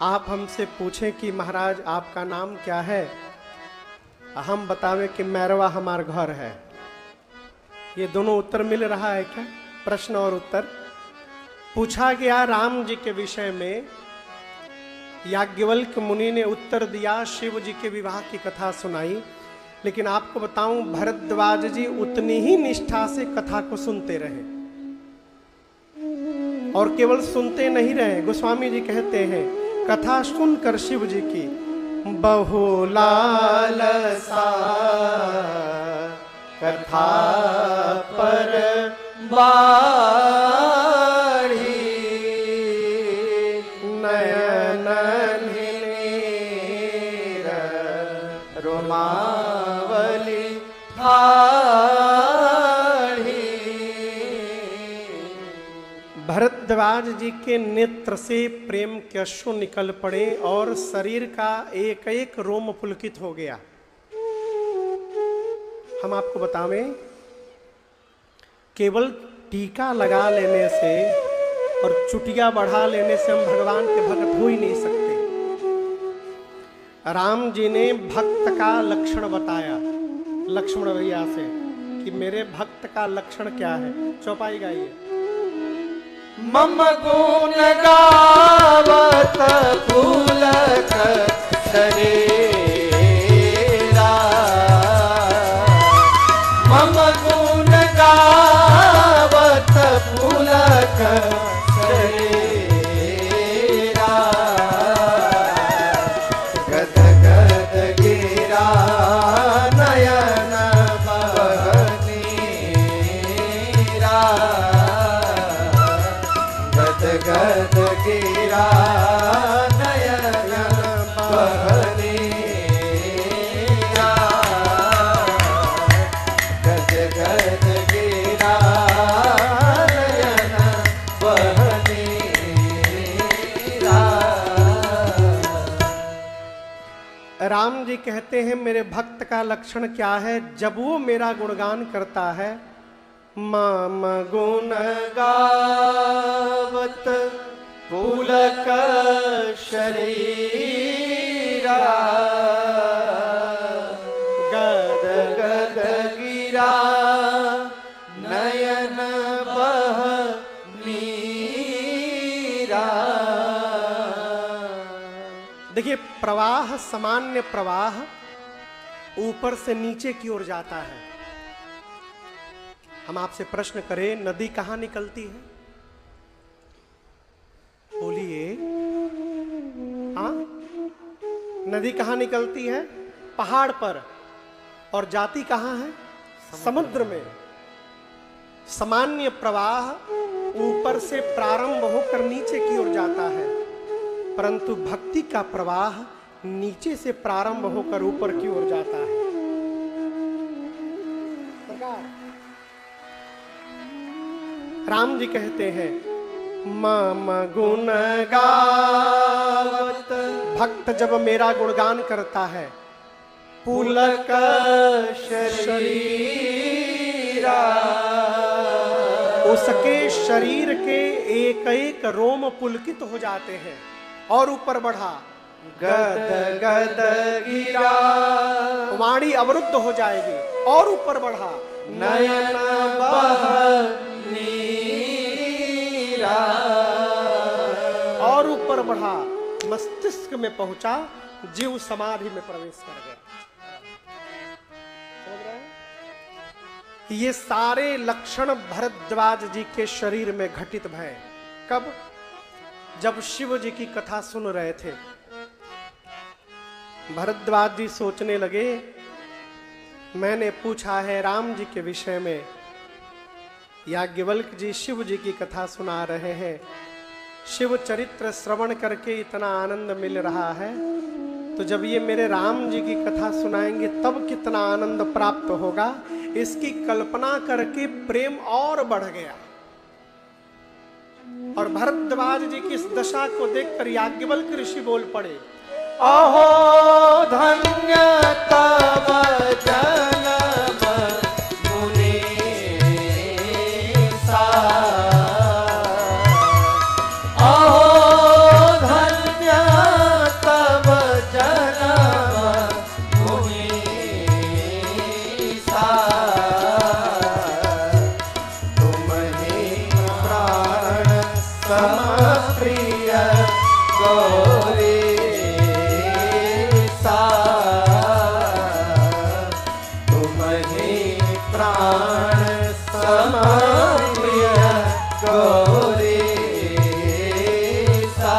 आप हमसे पूछें कि महाराज आपका नाम क्या है, हम बतावें कि मैरवा हमार घर है। ये दोनों उत्तर मिल रहा है क्या? प्रश्न और उत्तर। पूछा गया राम जी के विषय में, याज्ञवल्क्य मुनि ने उत्तर दिया, शिव जी के विवाह की कथा सुनाई। लेकिन आपको बताऊं, भरद्वाज जी उतनी ही निष्ठा से कथा को सुनते रहे, और केवल सुनते नहीं रहे। गोस्वामी जी कहते हैं, कथा सुनकर शिव जी की बहु लालसा कथा पर बाढ़ी नयन नीर रोमावली ठाढ़ी। भरद्वाज जी के नेत्र से प्रेम के अश्रु निकल पड़े और शरीर का एक एक रोम पुलकित हो गया। हम आपको बतावें, केवल टीका लगा लेने से और चुटिया बढ़ा लेने से हम भगवान के भक्त हो ही नहीं सकते। राम जी ने भक्त का लक्षण बताया लक्ष्मण भैया से कि मेरे भक्त का लक्षण क्या है। चौपाई गाइए। मम गुण गावत पुलक शरीरा, मम गुण गावत पुलक शरीरा, गद गद गिरा नयन बहनीरा, गद गद गिरा नयन बहनीरा, गद गद गिरा नयन बहनीरा। राम जी कहते हैं, मेरे भक्त का लक्षण क्या है? जब वो मेरा गुणगान करता है, मम गुण गावत पुलक शरीरा, गद गद गिरा नयन बहनीरा। देखिए, प्रवाह, सामान्य प्रवाह ऊपर से नीचे की ओर जाता है। हम आपसे प्रश्न करें, नदी कहां निकलती है? बोलिए। हाँ, नदी कहां निकलती है? पहाड़ पर। और जाती कहां है? समुद्र में। सामान्य प्रवाह ऊपर से प्रारंभ होकर नीचे की ओर जाता है, परंतु भक्ति का प्रवाह नीचे से प्रारंभ होकर ऊपर की ओर जाता है। राम जी कहते हैं, मम गुण गावत, भक्त जब मेरा गुणगान करता है, पुलक शरीरा, उसके शरीर के एक एक रोम पुलकित हो जाते हैं। और ऊपर बढ़ा, गद गद गिरा, वाणी अवरुद्ध हो जाएगी। और ऊपर बढ़ा, नयन बहनीरा, और ऊपर बढ़ा, मस्तिष्क में पहुंचा, जीव समाधि में प्रवेश कर गया। समझ रहे हैं? ये सारे लक्षण भरद्वाज जी के शरीर में घटित भय। कब? जब शिव जी की कथा सुन रहे थे। भरद्वाज जी सोचने लगे, मैंने पूछा है राम जी के विषय में, याज्ञवल्क्य जी शिव जी की कथा सुना रहे हैं, शिव चरित्र श्रवण करके इतना आनंद मिल रहा है, तो जब ये मेरे राम जी की कथा सुनाएंगे तब कितना आनंद प्राप्त होगा, इसकी कल्पना करके प्रेम और बढ़ गया। और भरद्वाज जी की इस दशा को देखकर याज्ञवल्क्य ऋषि बोल पड़े, अहो धन्य तव जन्म मुनीसा, अहो धन्य प्रिय गौरी सा तुम ही प्राण समप्रिय गौरी सा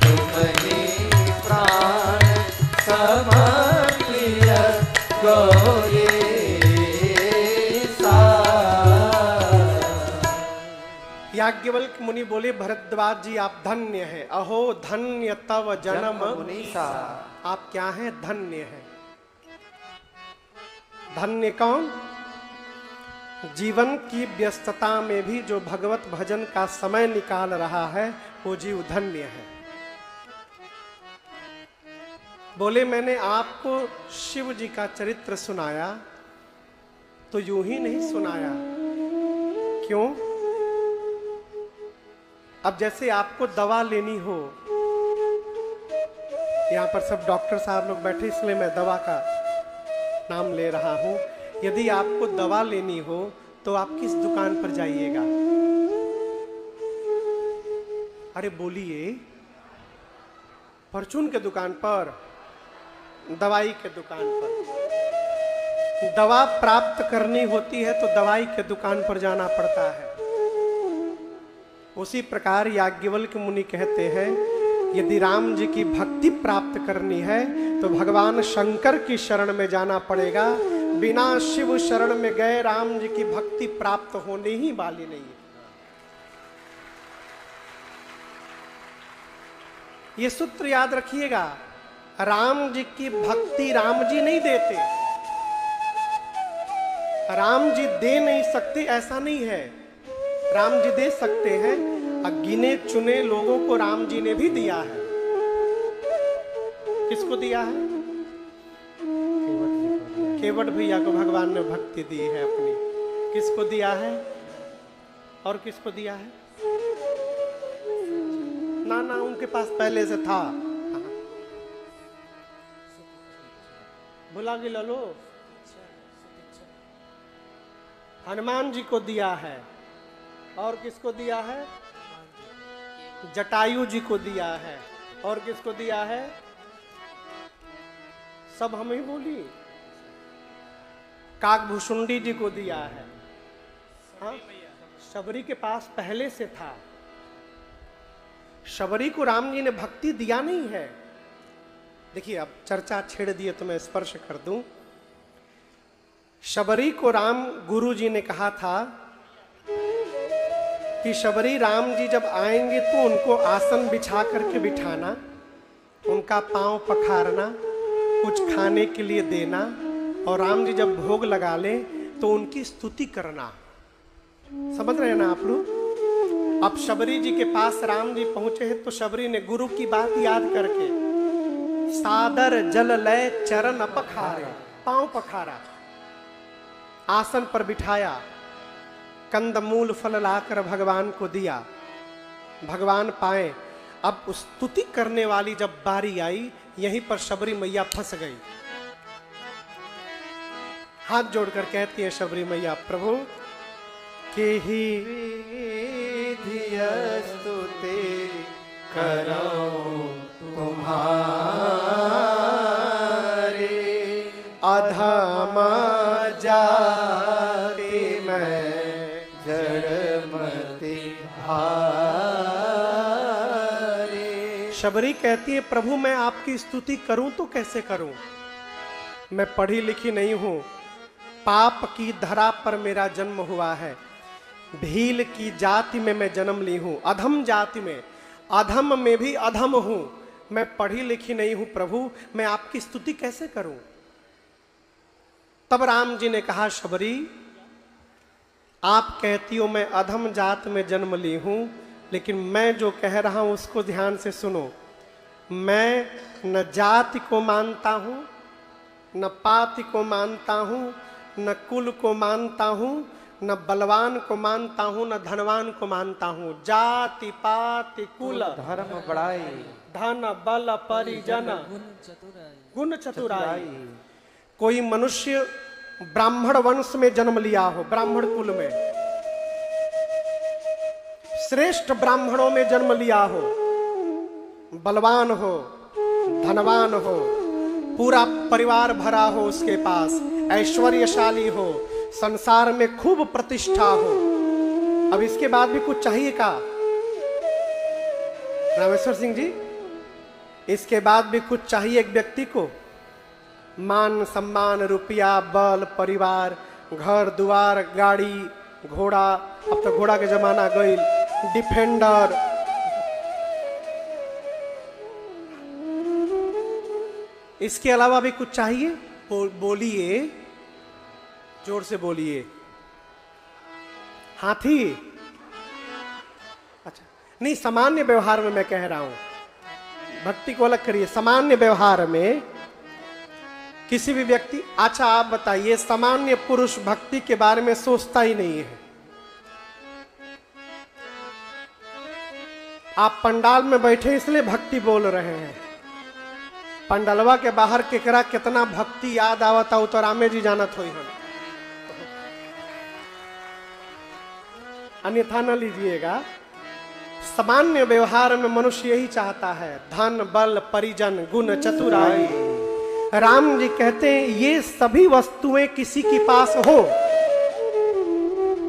तुम ही प्राण समप्रिय गौरी सा। याज्ञवल्क मुनि बोले, भरद्वाज जी आप धन्य हैं। अहो धन्य तव जन्म मुनीसा। आप क्या हैं? धन्य हैं। धन्य कौन? जीवन की व्यस्तता में भी जो भगवत भजन का समय निकाल रहा है वो जीव धन्य है। बोले मैंने आपको शिव जी का चरित्र सुनाया तो यूं ही नहीं सुनाया। क्यों? अब जैसे आपको दवा लेनी हो, यहां पर सब डॉक्टर साहब लोग बैठे इसलिए मैं दवा का नाम ले रहा हूं। यदि आपको दवा लेनी हो तो आप किस दुकान पर जाइएगा? अरे बोलिए, परचून के दुकान पर, दवाई के दुकान पर। दवा प्राप्त करनी होती है तो दवाई के दुकान पर जाना पड़ता है। उसी प्रकार याज्ञवल्क्य मुनि कहते हैं, यदि राम जी की भक्ति प्राप्त करनी है तो भगवान शंकर की शरण में जाना पड़ेगा। बिना शिव शरण में गए राम जी की भक्ति प्राप्त होने ही वाली नहीं है। ये सूत्र याद रखिएगा। राम जी की भक्ति राम जी नहीं देते, राम जी दे नहीं सकते ऐसा नहीं है। राम जी दे सकते हैं, गिने चुने लोगों को राम जी ने भी दिया है। किसको दिया है? केवट भैया को भगवान ने भक्ति दी है अपनी। किसको दिया है? और किसको दिया है? ना ना, उनके पास पहले से था, भुला गिला लो। हनुमान जी को दिया है। और किसको दिया है? जटायु जी को दिया है। और किसको दिया है? सब हम ही बोली। काकभूषुंडी जी को दिया है। हाँ? शबरी के पास पहले से था। शबरी को राम जी ने भक्ति दिया नहीं है। देखिए, अब चर्चा छेड़ दिए तो मैं स्पर्श कर दूं। शबरी को राम गुरु जी ने कहा था कि शबरी राम जी जब आएंगे तो उनको आसन बिछा करके बिठाना, उनका पांव पखारना, कुछ खाने के लिए देना, और राम जी जब भोग लगा ले तो उनकी स्तुति करना। समझ रहे हैं ना आप लोग? अब शबरी जी के पास राम जी पहुंचे हैं तो शबरी ने गुरु की बात याद करके सादर जल लय चरण पखारे, पांव पखारा, आसन पर बिठाया, कंदमूल फल लाकर भगवान को दिया, भगवान पाए। अब स्तुति करने वाली जब बारी आई, यहीं पर शबरी मैया फंस गई। हाथ जोड़कर कहती है शबरी मैया, प्रभु के ही स्तुति करो तुम्हारे, अधम जाति में जड़मति हारे। शबरी कहती है, प्रभु मैं आपकी स्तुति करूं तो कैसे करूं? मैं पढ़ी लिखी नहीं हूं, पाप की धरा पर मेरा जन्म हुआ है, भील की जाति में मैं जन्म ली हूं, अधम जाति में, अधम में भी अधम हूं, मैं पढ़ी लिखी नहीं हूं प्रभु, मैं आपकी स्तुति कैसे करूं? तब राम जी ने कहा, शबरी आप कहती हो मैं अधम जात में जन्म ली हूं, लेकिन मैं जो कह रहा हूं उसको ध्यान से सुनो। मैं न जाति को मानता हूं, न पाति को मानता हूं, न कुल को मानता हूं, न बलवान को मानता हूं, न धनवान को मानता हूं। जाति पाति कुल धर्म बड़ाई, धन बल परिजन गुण चतुराई। कोई मनुष्य ब्राह्मण वंश में जन्म लिया हो, ब्राह्मण कुल में, श्रेष्ठ ब्राह्मणों में जन्म लिया हो, बलवान हो, धनवान हो, पूरा परिवार भरा हो उसके पास, ऐश्वर्यशाली हो, संसार में खूब प्रतिष्ठा हो, अब इसके बाद भी कुछ चाहिए का रामेश्वर सिंह जी? इसके बाद भी कुछ चाहिए एक व्यक्ति को? मान सम्मान, रुपया, बल, परिवार, घर द्वार, गाड़ी, घोड़ा, अब तो घोड़ा के जमाना गई, डिफेंडर, इसके अलावा भी कुछ चाहिए? बोलिए, जोर से बोलिए। हाथी? अच्छा नहीं, सामान्य व्यवहार में मैं कह रहा हूं, भक्ति को अलग करिए। सामान्य व्यवहार में किसी भी व्यक्ति, अच्छा आप बताइए, सामान्य पुरुष भक्ति के बारे में सोचता ही नहीं है। आप पंडाल में बैठे इसलिए भक्ति बोल रहे हैं, पंडलवा के बाहर केकरा कितना भक्ति याद आवता हो तो रामे जी जानत होई हम, अन्यथा न लीजिएगा। सामान्य व्यवहार में मनुष्य यही चाहता है, धन, बल, परिजन, गुण, चतुराई। राम जी कहते हैं ये सभी वस्तुएं किसी के पास हो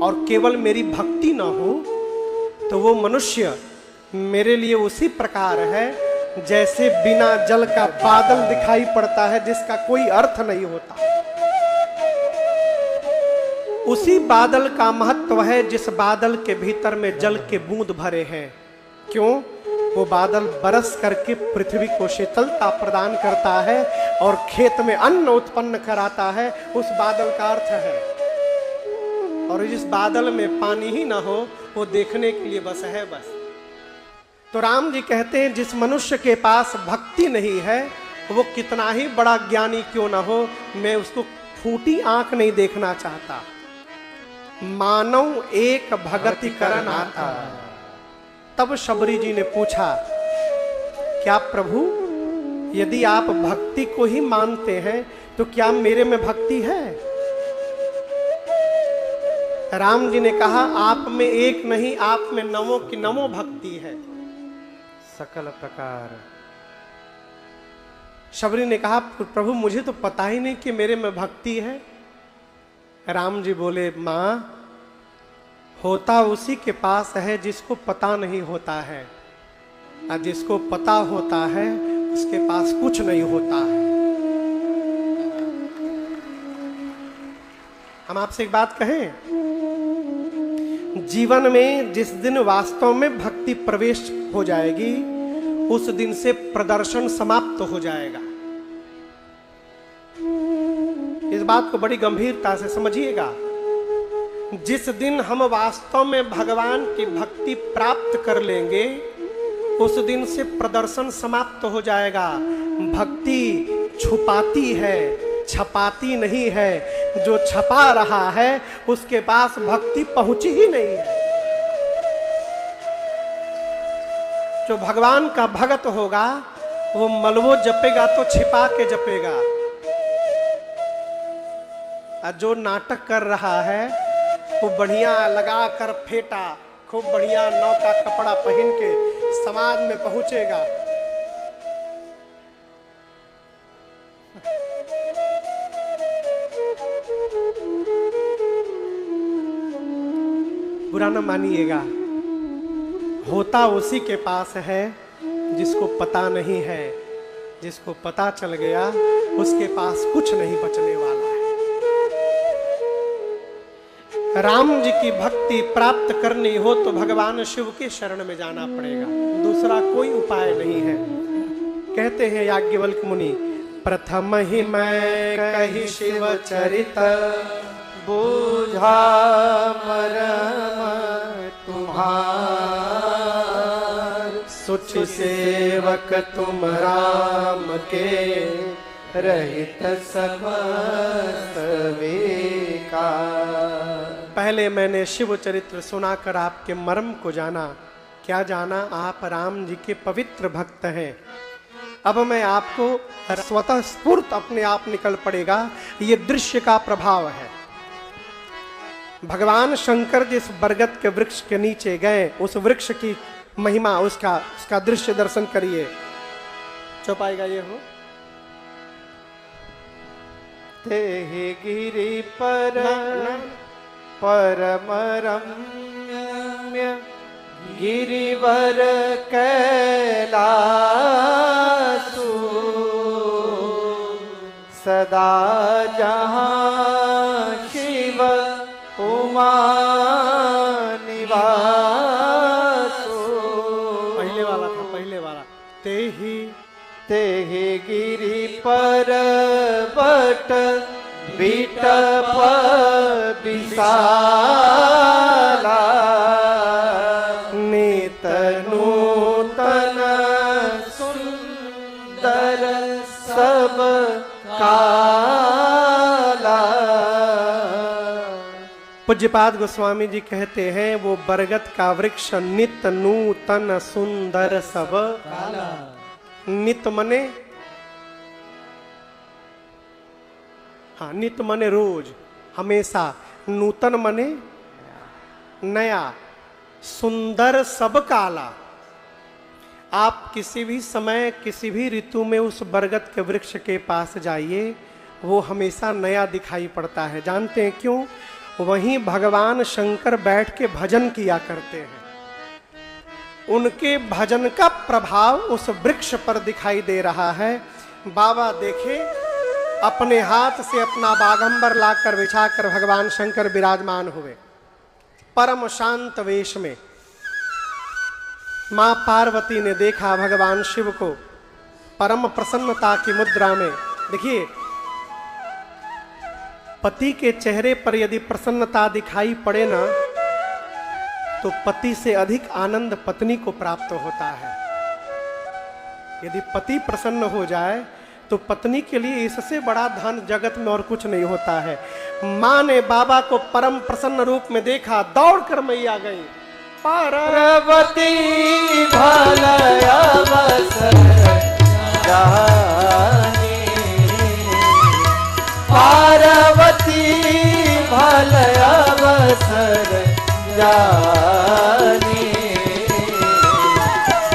और केवल मेरी भक्ति ना हो तो वो मनुष्य मेरे लिए उसी प्रकार है जैसे बिना जल का बादल दिखाई पड़ता है जिसका कोई अर्थ नहीं होता। उसी बादल का महत्व है जिस बादल के भीतर में जल के बूंद भरे हैं। क्यों? वो बादल बरस करके पृथ्वी को शीतलता प्रदान करता है और खेत में अन्न उत्पन्न कराता है, उस बादल का अर्थ है। और जिस बादल में पानी ही ना हो वो देखने के लिए बस है बस। तो राम जी कहते हैं जिस मनुष्य के पास भक्ति नहीं है वो कितना ही बड़ा ज्ञानी क्यों ना हो, मैं उसको फूटी आंख नहीं देखना चाहता। मानव एक भगति करन आता। तब शबरी जी ने पूछा, क्या प्रभु यदि आप भक्ति को ही मानते हैं तो क्या मेरे में भक्ति है? राम जी ने कहा, आप में एक नहीं, आप में नवों की नवों भक्ति है, सकल प्रकार। शबरी ने कहा, प्रभु मुझे तो पता ही नहीं कि मेरे में भक्ति है। राम जी बोले, मां होता उसी के पास है जिसको पता नहीं होता है, और जिसको पता होता है उसके पास कुछ नहीं होता है। हम आपसे एक बात कहें, जीवन में जिस दिन वास्तव में भक्ति प्रवेश हो जाएगी उस दिन से प्रदर्शन समाप्त हो जाएगा। इस बात को बड़ी गंभीरता से समझिएगा। जिस दिन हम वास्तव में भगवान की भक्ति प्राप्त कर लेंगे उस दिन से प्रदर्शन समाप्त हो जाएगा। भक्ति छुपाती है, छपाती नहीं है। जो छपा रहा है उसके पास भक्ति पहुंची ही नहीं है। जो भगवान का भक्त होगा वो मलबो जपेगा तो छिपा के जपेगा, और जो नाटक कर रहा है वो बढ़िया लगा कर फेटा, खूब बढ़िया नौ का कपड़ा पहन के समाज में पहुंचेगा। बुरा न मानिएगा, होता उसी के पास है जिसको पता नहीं है। जिसको पता चल गया उसके पास कुछ नहीं बचने वाला है। राम जी की भक्ति प्राप्त करनी हो तो भगवान शिव के शरण में जाना पड़ेगा, दूसरा कोई उपाय नहीं है। कहते हैं याज्ञवल्क मुनि, प्रथम ही मैं कही शिव चरित, बूझा मरम तुम्हार, सुच सेवक तुम राम के, रहित समस्त विकार। पहले मैंने शिव चरित्र सुनाकर आपके मर्म को जाना। क्या जाना? आप राम जी के पवित्र भक्त हैं। अब मैं आपको स्वतः स्फूर्त अपने आप निकल पड़ेगा, ये दृश्य का प्रभाव है। भगवान शंकर जिस बरगद के वृक्ष के नीचे गए, उस वृक्ष की महिमा, उसका दृश्य दर्शन करिए। चौपाएगा ये हो तेहि गिरि पर परम रम्य गिरिवर कैलासु सदा जहाँ शिव उमा निवासु। पहले वाला था, पहले वाला। तेहि गिरि पर बट बिटप विशाला नित नूतन सुंदर सब काला। पूज्यपाद गोस्वामी जी कहते हैं वो बरगद का वृक्ष नित नूतन सुंदर सब काला। नित मने, हाँ, नित मने रोज, हमेशा, नूतन मने नया, सुंदर सब काला। आप किसी भी समय किसी भी ऋतु में उस बरगद के वृक्ष के पास जाइए, वो हमेशा नया दिखाई पड़ता है। जानते हैं क्यों? वहीं भगवान शंकर बैठ के भजन किया करते हैं। उनके भजन का प्रभाव उस वृक्ष पर दिखाई दे रहा है। बाबा देखे, अपने हाथ से अपना बागंबर लाकर बिछाकर भगवान शंकर विराजमान हुए परम शांत वेश में। मां पार्वती ने देखा भगवान शिव को परम प्रसन्नता की मुद्रा में। देखिए, पति के चेहरे पर यदि प्रसन्नता दिखाई पड़े ना, तो पति से अधिक आनंद पत्नी को प्राप्त होता है। यदि पति प्रसन्न हो जाए तो पत्नी के लिए इससे बड़ा धन जगत में और कुछ नहीं होता है। मां ने बाबा को परम प्रसन्न रूप में देखा, दौड़कर मैया गई। पार्वती भलया अवसर जानी, पार्वती भलया अवसर जानी,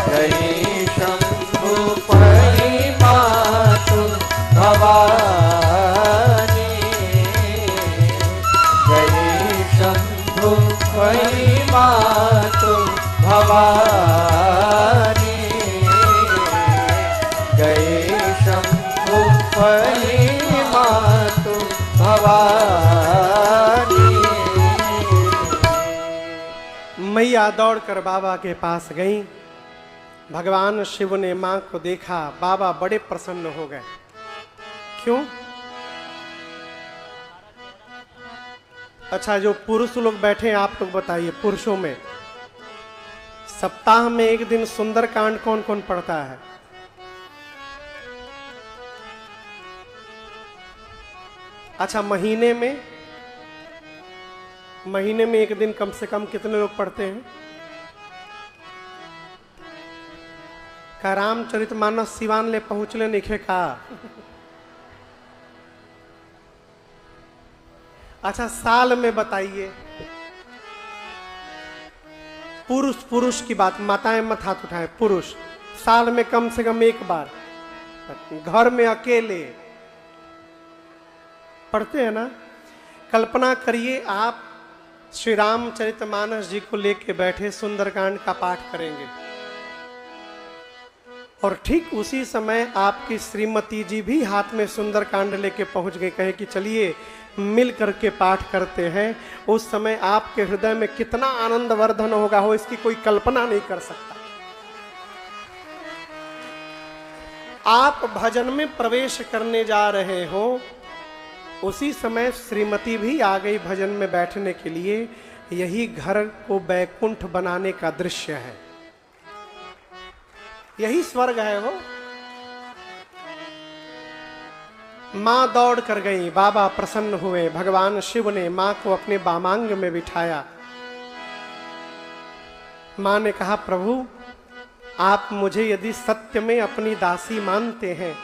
गई शंभु परिमातु भवानी, गई शंभु परिमातु भवानी, गई शंभु परिमातु भवानी। मैया दौड़कर बाबा के पास गईं। भगवान शिव ने मां को देखा, बाबा बड़े प्रसन्न हो गए। क्यों? अच्छा, जो पुरुष लोग बैठे हैं, आप लोग बताइए, पुरुषों में सप्ताह में एक दिन सुंदरकांड कौन कौन पढ़ता है? अच्छा, महीने में एक दिन कम से कम कितने लोग पढ़ते हैं? का रामचरितमानस सिवान ले पहुंचले निखे का? अच्छा, साल में बताइए। पुरुष की बात, माताएं मत हाथ उठाएं। पुरुष साल में कम से कम एक बार घर में अकेले पढ़ते हैं ना। कल्पना करिए, आप श्री रामचरितमानस जी को लेके बैठे सुंदरकांड का पाठ करेंगे, और ठीक उसी समय आपकी श्रीमती जी भी हाथ में सुंदरकांड लेके पहुंच गए, कहे कि चलिए मिल करके पाठ करते हैं। उस समय आपके हृदय में कितना आनंद वर्धन होगा हो, इसकी कोई कल्पना नहीं कर सकता। आप भजन में प्रवेश करने जा रहे हो, उसी समय श्रीमती भी आ गई भजन में बैठने के लिए। यही घर को बैकुंठ बनाने का दृश्य है, यही स्वर्ग है। वो मां दौड़ कर गई, बाबा प्रसन्न हुए। भगवान शिव ने मां को अपने बामांग में बिठाया। मां ने कहा, प्रभु आप मुझे यदि सत्य में अपनी दासी मानते हैं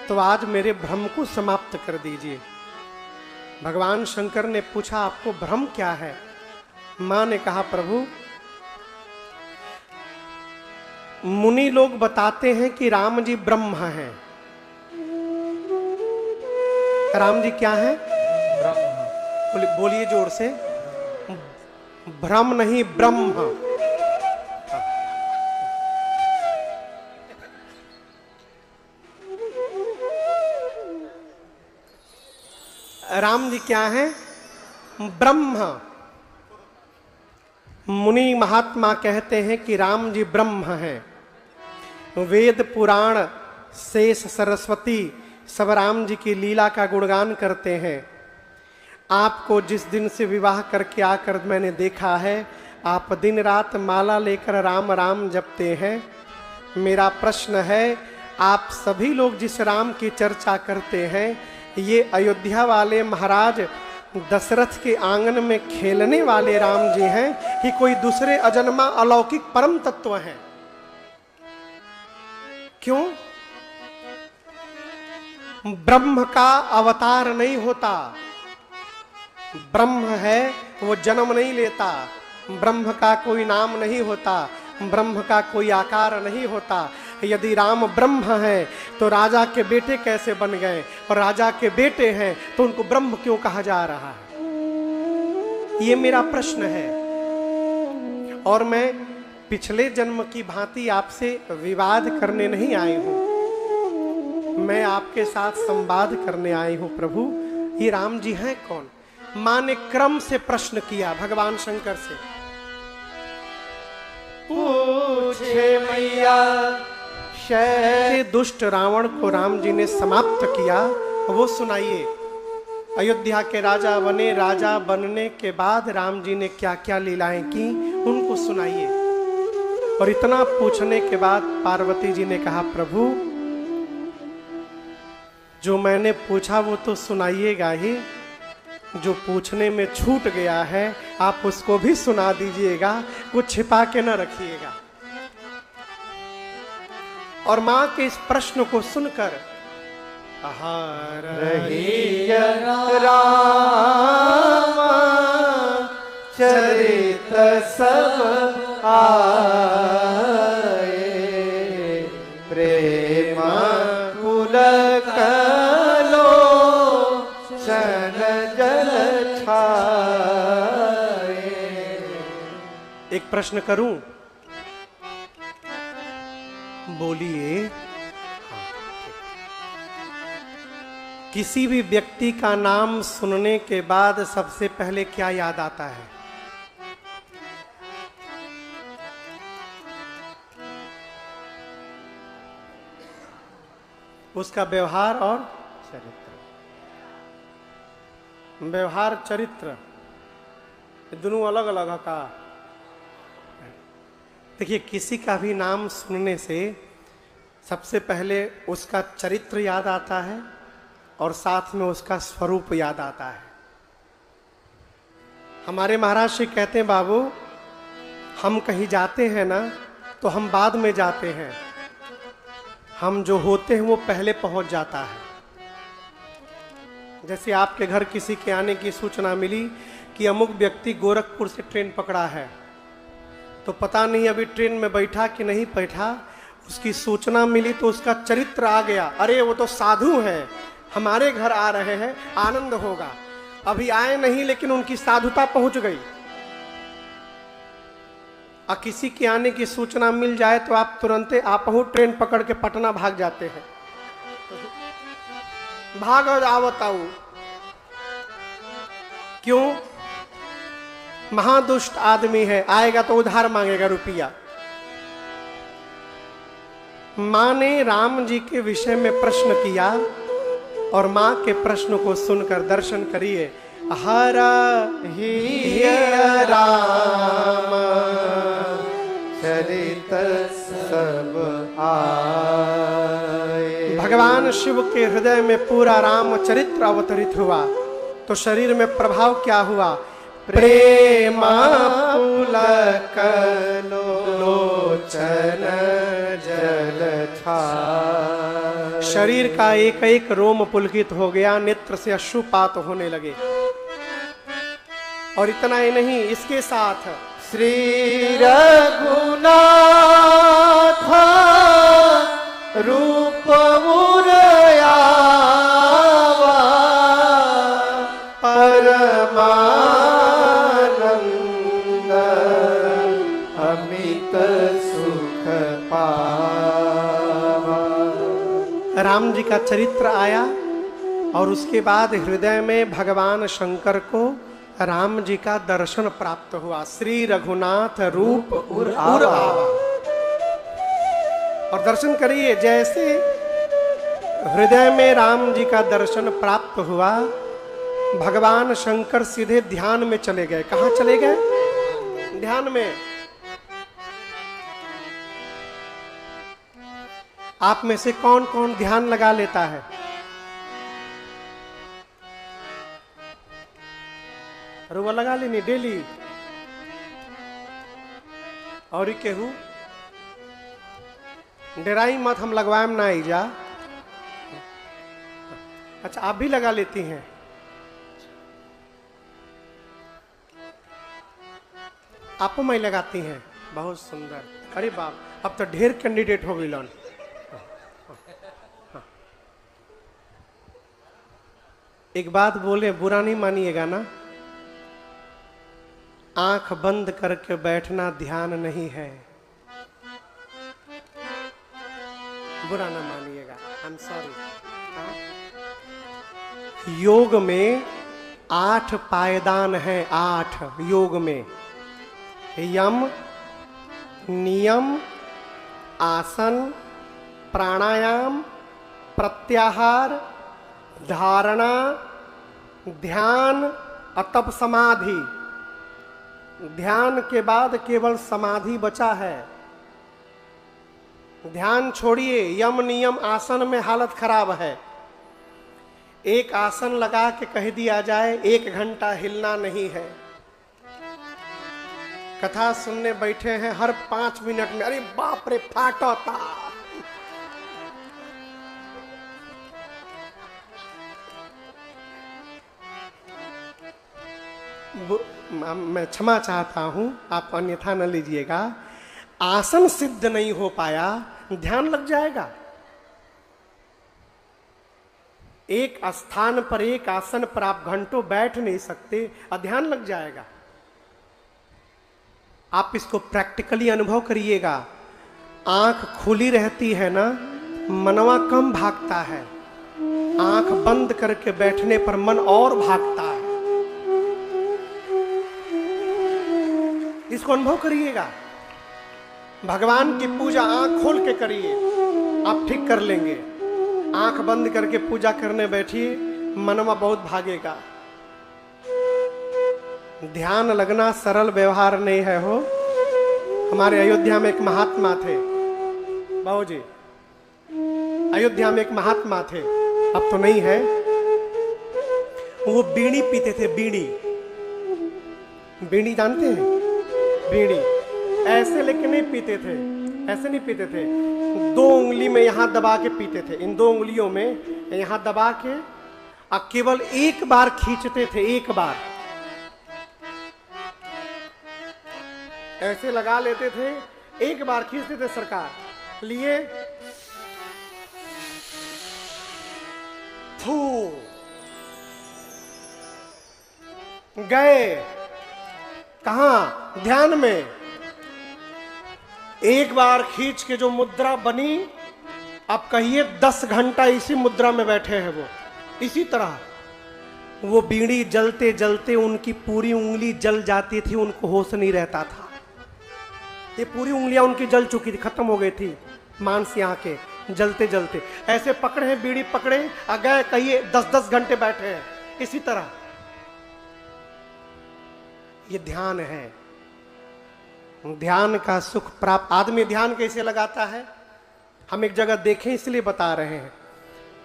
तो आज मेरे भ्रम को समाप्त कर दीजिए। भगवान शंकर ने पूछा आपको भ्रम क्या है? मां ने कहा प्रभु, मुनि लोग बताते हैं कि राम जी ब्रह्म हैं। राम जी क्या है? बोलिए जोर से। भ्रम नहीं, ब्रह्म। राम जी क्या है? ब्रह्म। मुनि महात्मा कहते हैं कि राम जी ब्रह्म हैं। वेद पुराण शेष सरस्वती सब राम जी की लीला का गुणगान करते हैं। आपको जिस दिन से विवाह करके आकर मैंने देखा है, आप दिन रात माला लेकर राम राम जपते हैं। मेरा प्रश्न है, आप सभी लोग जिस राम की चर्चा करते हैं, ये अयोध्या वाले महाराज दशरथ के आंगन में खेलने वाले राम जी हैं कि कोई दूसरे अजन्मा अलौकिक परम तत्व हैं? क्यों? ब्रह्म का अवतार नहीं होता। ब्रह्म है वो जन्म नहीं लेता। ब्रह्म का कोई नाम नहीं होता। ब्रह्म का कोई आकार नहीं होता। यदि राम ब्रह्म है तो राजा के बेटे कैसे बन गए? और राजा के बेटे हैं तो उनको ब्रह्म क्यों कहा जा रहा है? ये मेरा प्रश्न है। और मैं पिछले जन्म की भांति आपसे विवाद करने नहीं आई हूं, मैं आपके साथ संवाद करने आई हूं। प्रभु, ये राम जी हैं कौन? मां ने क्रम से प्रश्न किया भगवान शंकर से। पूछे मैया शैल दुष्ट रावण को राम जी ने समाप्त किया, वो सुनाइए। अयोध्या के राजा बने, राजा बनने के बाद राम जी ने क्या क्या लीलाएं की, उनको सुनाइए। और इतना पूछने के बाद पार्वती जी ने कहा, प्रभु जो मैंने पूछा वो तो सुनाइएगा ही, जो पूछने में छूट गया है आप उसको भी सुना दीजिएगा, कुछ छिपा के न रखिएगा। और मां के इस प्रश्न को सुनकर रही राम चरित सब आए, प्रेम पुलक लो सन जल छाए। एक प्रश्न करूं? बोलिए। किसी भी व्यक्ति का नाम सुनने के बाद सबसे पहले क्या याद आता है? उसका व्यवहार और चरित्र। व्यवहार चरित्र दोनों अलग अलग का। देखिए, किसी का भी नाम सुनने से सबसे पहले उसका चरित्र याद आता है और साथ में उसका स्वरूप याद आता है। हमारे महाराज श्री कहते हैं, बाबू हम कहीं जाते हैं ना तो हम बाद में जाते हैं, हम जो होते हैं वो पहले पहुंच जाता है। जैसे आपके घर किसी के आने की सूचना मिली कि अमुक व्यक्ति गोरखपुर से ट्रेन पकड़ा है, तो पता नहीं अभी ट्रेन में बैठा कि नहीं बैठा, उसकी सूचना मिली तो उसका चरित्र आ गया। अरे वो तो साधु हैं, हमारे घर आ रहे हैं, आनंद होगा। अभी आए नहीं लेकिन उनकी साधुता पहुंच गई। और किसी के आने की सूचना मिल जाए तो आप तुरंत आपहू ट्रेन पकड़ के पटना भाग जाते हैं। भाग आवताऊ क्यों? महादुष्ट आदमी है, आएगा तो उधार मांगेगा रुपया। मां ने राम जी के विषय में प्रश्न किया और मां के प्रश्न को सुनकर दर्शन करिए। हरा ही राम चरित सब आए। भगवान शिव के हृदय में पूरा राम चरित्र अवतरित हुआ तो शरीर में प्रभाव क्या हुआ? प्रेम पुलक लोचन जल छाए। शरीर का एक एक रोम पुलकित हो गया, नेत्र से अश्रुपात होने लगे। और इतना ही नहीं, इसके साथ श्री रघुनाथ रूप मुरयावा परमानंद अमित सुख पावा। राम जी का चरित्र आया और उसके बाद हृदय में भगवान शंकर को राम जी का दर्शन प्राप्त हुआ। श्री रघुनाथ रूप उर आवा। और दर्शन करिए, जैसे हृदय में राम जी का दर्शन प्राप्त हुआ, भगवान शंकर सीधे ध्यान में चले गए। कहां चले गए? ध्यान में। आप में से कौन कौन ध्यान लगा लेता है? रुआ लगा लेनी डेली। और केहू डराई मत, हम लगवाएम ना आई जा। अच्छा, आप भी लगा लेती हैं? आप मैं लगाती हैं? बहुत सुंदर। अरे बाप, अब तो ढेर कैंडिडेट हो गई लौन। एक बात बोले, बुरा नहीं मानिएगा ना। आंख बंद करके बैठना ध्यान नहीं है, बुरा ना मानिएगा, आई एम सॉरी। योग में 8 पायदान हैं, 8 योग में। यम, नियम, आसन, प्राणायाम, प्रत्याहार, धारणा, ध्यान और तब समाधि। ध्यान के बाद केवल समाधि बचा है। ध्यान छोड़िए, यम नियम आसन में हालत खराब है। एक आसन लगा के कह दिया जाए 1 घंटा हिलना नहीं है। कथा सुनने बैठे हैं, हर 5 मिनट में अरे बाप रे फाटता। मैं क्षमा चाहता हूं, आप अन्यथा न लीजिएगा। आसन सिद्ध नहीं हो पाया, ध्यान लग जाएगा। एक स्थान पर, एक आसन पर आप घंटों बैठ नहीं सकते, ध्यान लग जाएगा। आप इसको प्रैक्टिकली अनुभव करिएगा। आंख खुली रहती है ना, मनवा कम भागता है। आंख बंद करके बैठने पर मन और भागता है। इसको अनुभव करिएगा। भगवान की पूजा आंख खोल के करिए, आप ठीक कर लेंगे। आंख बंद करके पूजा करने बैठिए, मनवा बहुत भागेगा। ध्यान लगना सरल व्यवहार नहीं है हो। हमारे अयोध्या में एक महात्मा थे, बाबूजी, अयोध्या में एक महात्मा थे, अब तो नहीं है। वो बीड़ी पीते थे, बीड़ी। बीड़ी जानते हैं? बीड़ी ऐसे लेके नहीं पीते थे, ऐसे नहीं पीते थे। 2 उंगली में यहां दबा के पीते थे, इन 2 उंगलियों में यहां दबा के, और केवल एक बार खींचते थे, एक बार ऐसे लगा लेते थे, एक बार खींचते थे। सरकार लिए थू गए कहां? ध्यान में। एक बार खींच के जो मुद्रा बनी, अब कहिए 10 घंटा इसी मुद्रा में बैठे हैं वो। इसी तरह वो बीड़ी जलते जलते उनकी पूरी उंगली जल जाती थी, उनको होश नहीं रहता था। ये पूरी उंगलियां उनकी जल चुकी थी, खत्म हो गई थी मांस यहाँ के, जलते जलते। ऐसे पकड़े हैं, बीड़ी पकड़े आ गए, कहिए 10-10 घंटे बैठे हैं इसी तरह। ये ध्यान है। ध्यान का सुख प्राप्त। आदमी ध्यान कैसे लगाता है, हम एक जगह देखें इसलिए बता रहे हैं।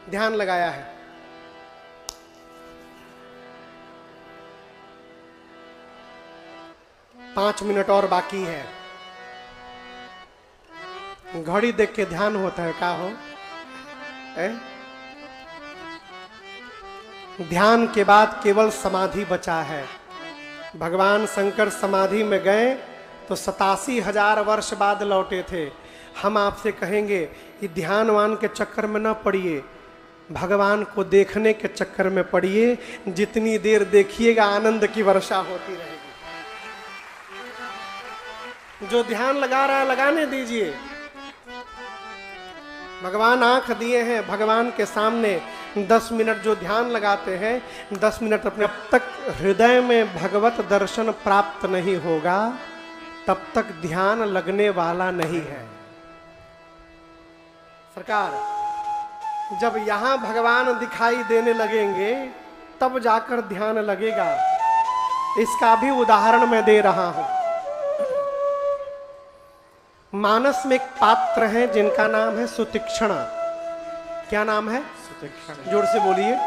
ध्यान लगाया है, पांच मिनट और बाकी है। घड़ी देख के ध्यान होता है, क्या हो? ध्यान के बाद केवल समाधि बचा है। भगवान शंकर समाधि में गए तो 87,000 वर्ष बाद लौटे थे। हम आपसे कहेंगे कि ध्यानवान के चक्कर में न पड़िए, भगवान को देखने के चक्कर में पड़िए। जितनी देर देखिएगा आनंद की वर्षा होती रहेगी। जो ध्यान लगा रहा है लगाने दीजिए। भगवान आंख दिए हैं, भगवान के सामने 10 मिनट जो ध्यान लगाते हैं, 10 मिनट अपने, जब तक हृदय में भगवत दर्शन प्राप्त नहीं होगा तब तक ध्यान लगने वाला नहीं है। सरकार, जब यहां भगवान दिखाई देने लगेंगे तब जाकर ध्यान लगेगा। इसका भी उदाहरण मैं दे रहा हूं। मानस में एक पात्र है जिनका नाम है सुतीक्ष्ण। क्या नाम है? सुतीक्ष्ण। जोर से बोलिए।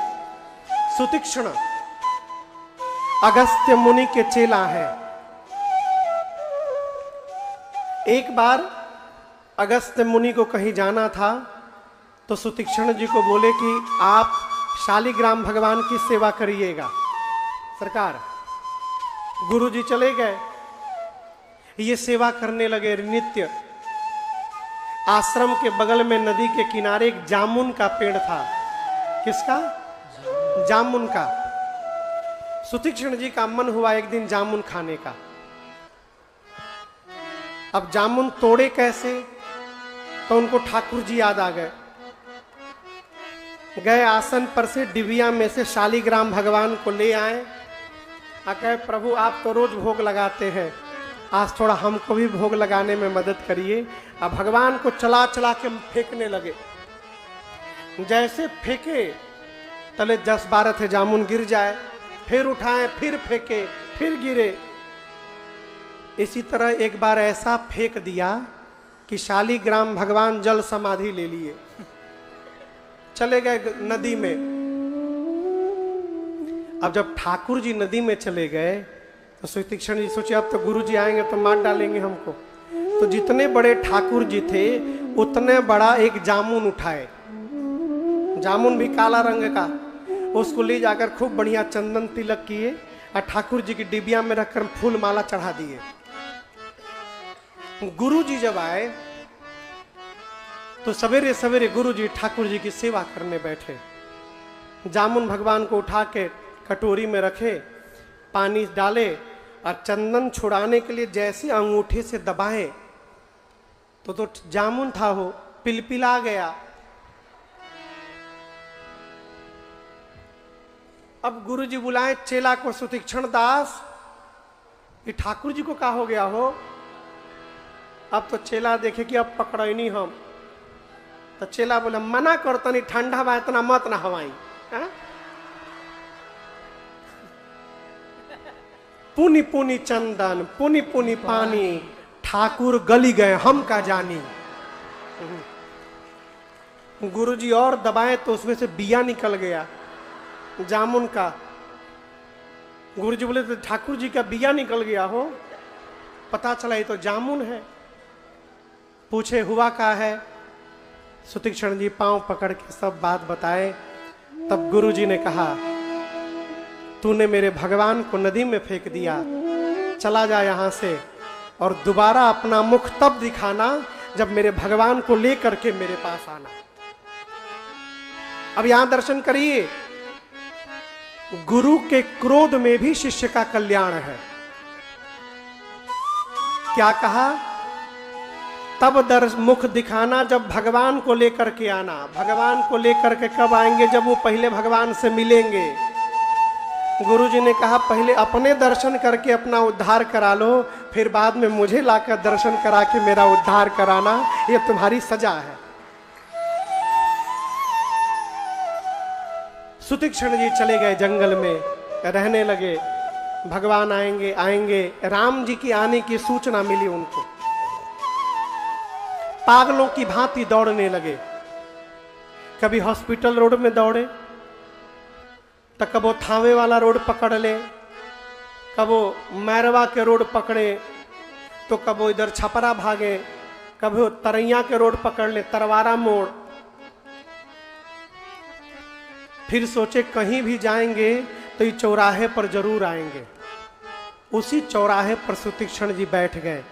सुतीक्ष्ण अगस्त्य मुनि के चेला है। एक बार अगस्त्य मुनि को कहीं जाना था तो सुतीक्ष्ण जी को बोले कि आप शालिग्राम भगवान की सेवा करिएगा। सरकार, गुरु जी चले गए, ये सेवा करने लगे नित्य। आश्रम के बगल में नदी के किनारे एक जामुन का पेड़ था। किसका? जामुन का। सुतीक्ष्ण जी का मन हुआ एक दिन जामुन खाने का। अब जामुन तोड़े कैसे, तो उनको ठाकुर जी याद आ गए। गए आसन पर से डिबिया में से शालिग्राम भगवान को ले आए। कहे प्रभु आप तो रोज भोग लगाते हैं, आज थोड़ा हमको भी भोग लगाने में मदद करिए। अब भगवान को चला चला के फेंकने लगे। जैसे फेंके तले 10-12 थे जामुन गिर जाए, फिर उठाए, फिर फेंके, फिर गिरे। इसी तरह एक बार ऐसा फेंक दिया कि शालिग्राम भगवान जल समाधि ले लिए, चले गए नदी में। अब जब ठाकुर जी नदी में चले गए तो सुतीक्ष्ण जी सोचे अब तो गुरु जी आएंगे तो मार डालेंगे हमको। तो जितने बड़े ठाकुर जी थे उतने बड़ा एक जामुन उठाए, जामुन भी काला रंग का। उसको ले जाकर खूब बढ़िया चंदन तिलक किए और ठाकुर जी की डिबिया में रखकर फूल माला चढ़ा दिए। गुरु जी जब आए तो सवेरे सवेरे गुरु जी ठाकुर जी की सेवा करने बैठे। जामुन भगवान को उठा के कटोरी में रखे, पानी डाले और चंदन छुड़ाने के लिए जैसे अंगूठे से दबाए तो जामुन था वो पिलपिला गया। अब गुरु जी बुलाए चेला को, सुतीक्ष्ण दास ये ठाकुर जी को क्या हो गया हो। अब तो चेला देखे कि अब पकड़े नहीं हम, तो चेला बोले मना करता नहीं, ठंडा बा इतना मत ना हवाई। पुनि पुनि चंदन पुनि पुनि पानी, ठाकुर गली गए हम का जानी। गुरुजी और दबाए तो उसमें से बिया निकल गया जामुन का। गुरुजी बोले तो ठाकुर जी का बिया निकल गया हो। पता चला ये तो जामुन है। पूछे हुआ का है। सुतीक्ष्ण जी पांव पकड़ के सब बात बताए। तब गुरुजी ने कहा तूने मेरे भगवान को नदी में फेंक दिया, चला जा यहां से और दोबारा अपना मुख तब दिखाना जब मेरे भगवान को लेकर के मेरे पास आना। अब यहां दर्शन करिए, गुरु के क्रोध में भी शिष्य का कल्याण है। क्या कहा? तब मुख दिखाना जब भगवान को लेकर के आना। भगवान को लेकर के कब आएंगे? जब वो पहले भगवान से मिलेंगे। गुरुजी ने कहा पहले अपने दर्शन करके अपना उद्धार करा लो, फिर बाद में मुझे लाकर दर्शन करा के मेरा उद्धार कराना, ये तुम्हारी सजा है। सुतीक्ष्ण जी चले गए जंगल में, रहने लगे। भगवान आएंगे आएंगे, राम जी की आने की सूचना मिली उनको। पागलों की भांति दौड़ने लगे। कभी हॉस्पिटल रोड में दौड़े, तो कबो थावे वाला रोड पकड़ ले, कबो मैरवा के रोड पकड़े, तो कबो इधर छपरा भागे, कभी तरैया के रोड पकड़ ले, तरवारा मोड़। फिर सोचे कहीं भी जाएंगे तो ये चौराहे पर जरूर आएंगे। उसी चौराहे पर सुतीक्ष्ण जी बैठ गए,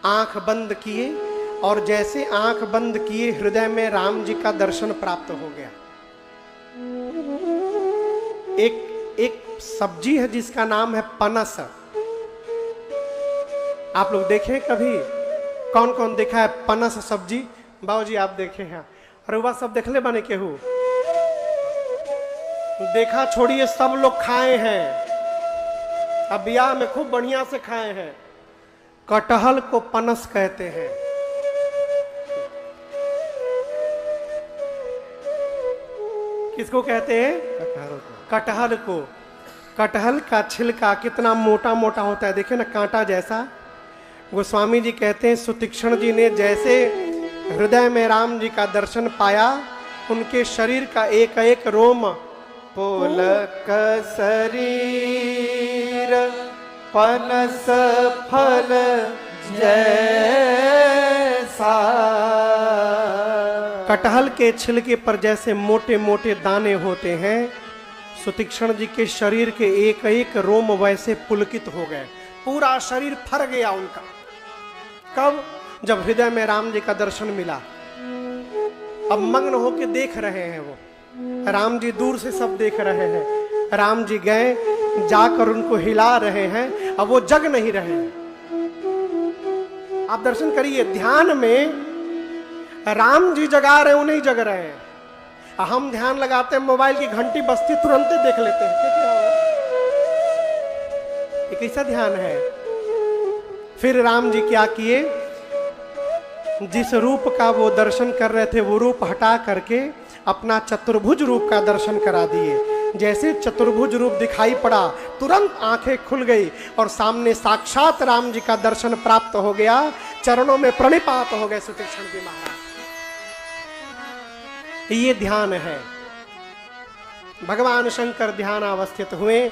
आंख बंद किए, और जैसे आंख बंद किए हृदय में राम जी का दर्शन प्राप्त हो गया। एक सब्जी है जिसका नाम है पनस। आप लोग देखें कभी? कौन कौन देखा है पनस सब्जी? बाबूजी आप देखे हैं? अरे वह सब देखले बने केहू? देखा छोड़िए, सब लोग खाए हैं। अब ब्याह में खूब बढ़िया से खाए हैं। कटहल को पनस कहते हैं। किसको कहते हैं? कटहल को। कटहल का छिलका कितना मोटा मोटा होता है, देखे ना, कांटा जैसा। गोस्वामी जी कहते हैं सुतीक्ष्ण जी ने जैसे हृदय में राम जी का दर्शन पाया, उनके शरीर का एक एक रोम पुलक शरीर पनस फल जैसा। कटहल के छिलके पर जैसे मोटे मोटे दाने होते हैं, सुतीक्ष्ण जी के शरीर के एक एक रोम वैसे पुलकित हो गए, पूरा शरीर फर गया उनका। कब? जब हृदय में राम जी का दर्शन मिला। अब मग्न होके देख रहे हैं वो, राम जी दूर से सब देख रहे हैं। राम जी गए, जाकर उनको हिला रहे हैं, अब वो जग नहीं रहे हैं। आप दर्शन करिए, ध्यान में राम जी जगा रहे, वो नहीं जग रहे हैं। हम ध्यान लगाते हैं, मोबाइल की घंटी बजती तुरंत देख लेते हैं, ये कैसा ध्यान है? फिर राम जी क्या किए? जिस रूप का वो दर्शन कर रहे थे वो रूप हटा करके अपना चतुर्भुज रूप का दर्शन करा दिए। जैसे चतुर्भुज रूप दिखाई पड़ा, तुरंत आंखें खुल गई और सामने साक्षात राम जी का दर्शन प्राप्त हो गया। चरणों में प्रणिपात हो गए सुतीक्ष्ण जी महाराज। ये ध्यान है। भगवान शंकर ध्यान अवस्थित हुए।